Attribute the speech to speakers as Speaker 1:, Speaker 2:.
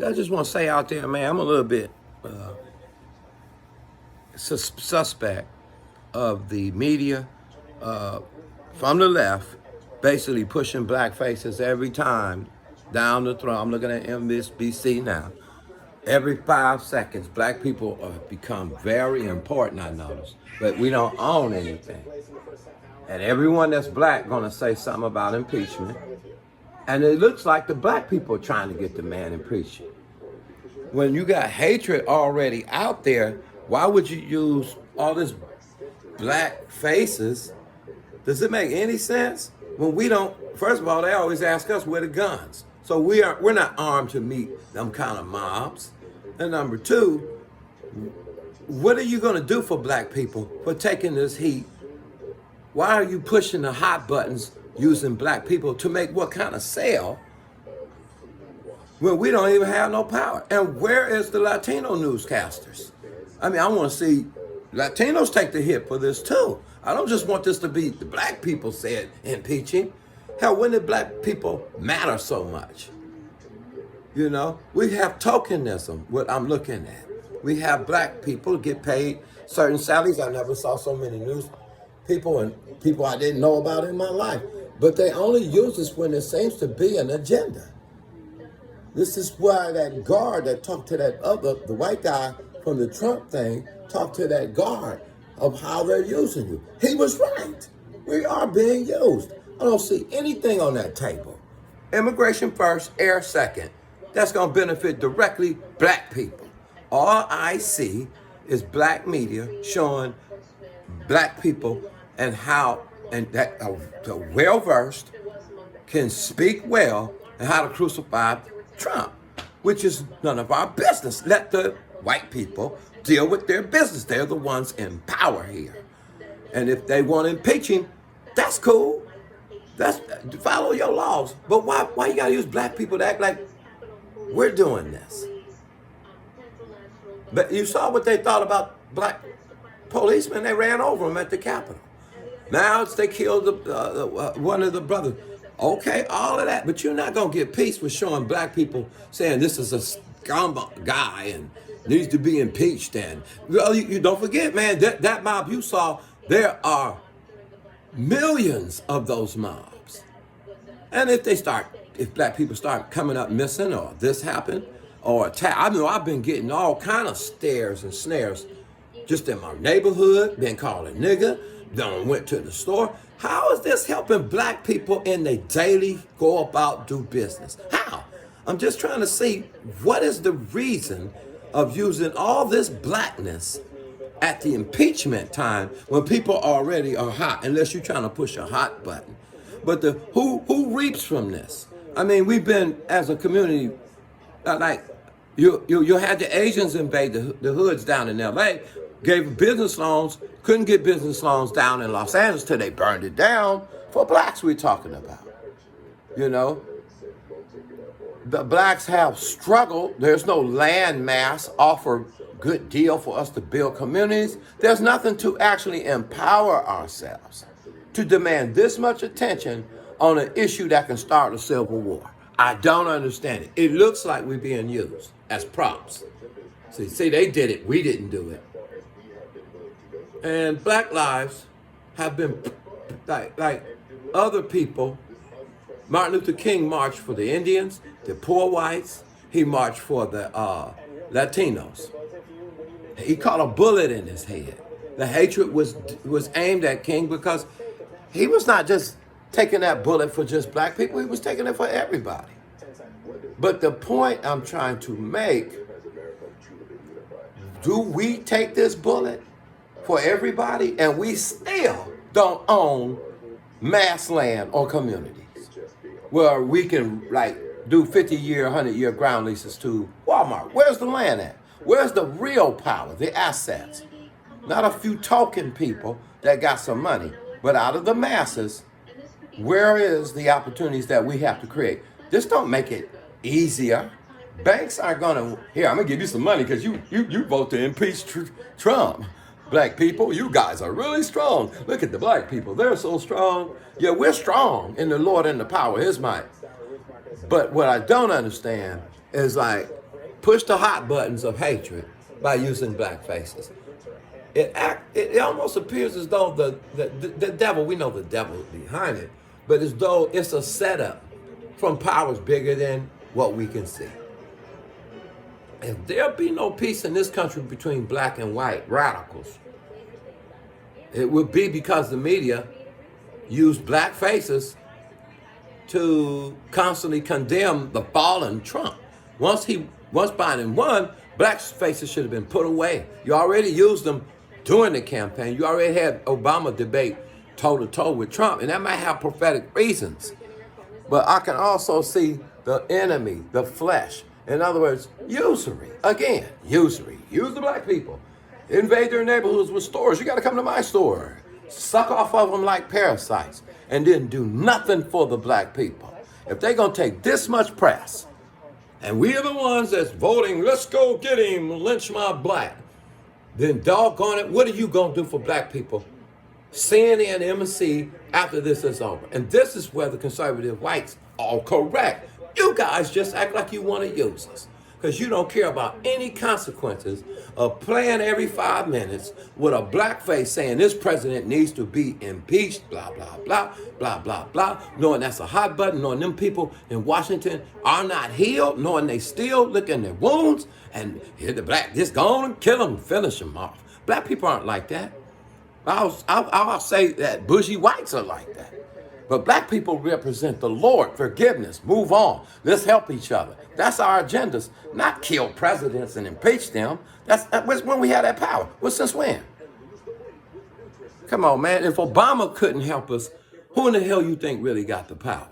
Speaker 1: I just want to say out there, man, I'm a little bit suspect of the media from the left basically pushing black faces every time down the throat. I'm looking at msnbc now. Every 5 seconds, black people have become very important, I noticed. But we don't own anything. And everyone that's black gonna say something about impeachment. And it looks like the black people are trying to get the man impeached. When you got hatred already out there, why would you use all this black faces? Does it make any sense? When we don't, first of all, they always ask us where the guns. So we're not armed to meet them kind of mobs. And number two, what are you gonna do for black people for taking this heat? Why are you pushing the hot buttons using black people to make what kind of sale when we don't even have no power? And where is the Latino newscasters? I mean, I want to see Latinos take the hit for this too. I don't just want this to be the black people said impeaching. Hell, when did black people matter so much? You know, we have tokenism, what I'm looking at. We have black people get paid certain salaries. I never saw so many news people and people I didn't know about in my life. But they only use this when there seems to be an agenda. This is why that guard that talked to that the white guy from the Trump thing, talked to that guard of how they're using you. He was right. We are being used. I don't see anything on that table. Immigration first, air second. That's going to benefit directly black people. All I see is black media showing black people and how, and that the well-versed can speak well and how to crucify Trump, which is none of our business. Let the white people deal with their business. They're the ones in power here. And if they want to impeach him, that's cool. That's follow your laws. But why you gotta use black people to act like we're doing this? But you saw what they thought about black policemen. They ran over them at the Capitol. Now they killed one of the brothers. Okay, all of that, but you're not gonna get peace with showing black people saying this is a scum guy and needs to be impeached. And well, you don't forget, man, that mob you saw, there are millions of those mobs. And if black people start coming up missing, or this happened, or attack, I know I've been getting all kind of stares and snares just in my neighborhood, been called a nigga, done went to the store. How is this helping black people in their daily go about do business? How? I'm just trying to see what is the reason of using all this blackness at the impeachment time when people already are hot, unless you're trying to push a hot button. But who reaps from this? I mean, we've been as a community like you had the Asians invade the hoods down in LA, gave business loans, couldn't get business loans down in Los Angeles till they burned it down. For blacks we're talking about. You know, the blacks have struggled. There's no land mass offer good deal for us to build communities. There's nothing to actually empower ourselves to demand this much attention on an issue that can start a civil war. I don't understand it. It looks like we're being used as props. See, they did it. We didn't do it. And black lives have been like other people. Martin Luther King marched for the Indians, the poor whites. He marched for the Latinos. He caught a bullet in his head. The hatred was aimed at King because he was not just taking that bullet for just black people. He was taking it for everybody. But the point I'm trying to make, do we take this bullet for everybody and we still don't own mass land or communities where we can like do 50-year, 100-year ground leases to Walmart? Where's the land at? Where's the real power, the assets? Not a few token people that got some money, but out of the masses, where is the opportunities that we have to create? This don't make it easier. Banks aren't gonna, here, I'm gonna give you some money because you vote to impeach Trump. Black people, you guys are really strong. Look at the black people, they're so strong. Yeah, we're strong in the Lord and the power of his might. But what I don't understand is like, push the hot buttons of hatred by using black faces. It almost appears as though the devil, we know the devil is behind it, but as though it's a setup from powers bigger than what we can see. If there be no peace in this country between black and white radicals, it would be because the media used black faces to constantly condemn the fallen Trump. Once Biden won, black faces should have been put away. You already used them during the campaign. You already had Obama debate toe-to-toe with Trump, and that might have prophetic reasons. But I can also see the enemy, the flesh. In other words, usury. Again, usury. Use the black people. Invade their neighborhoods with stores. You got to come to my store. Suck off of them like parasites. And then do nothing for the black people. If they're going to take this much press, and we are the ones that's voting, let's go get him, lynch my black, then doggone it, what are you going to do for black people? CNN, MSC, after this is over. And this is where the conservative whites are correct. You guys just act like you want to use us because you don't care about any consequences of playing every 5 minutes with a blackface saying this president needs to be impeached, blah, blah, blah, blah, blah, blah, knowing that's a hot button, knowing them people in Washington are not healed, knowing they still licking their wounds, and here the black, just go on and kill them, finish them off. Black people aren't like that. I'll say that bougie whites are like that. But black people represent the Lord, forgiveness, move on. Let's help each other. That's our agendas, not kill presidents and impeach them. That's when we had that power. Well, since when? Come on, man. If Obama couldn't help us, who in the hell you think really got the power?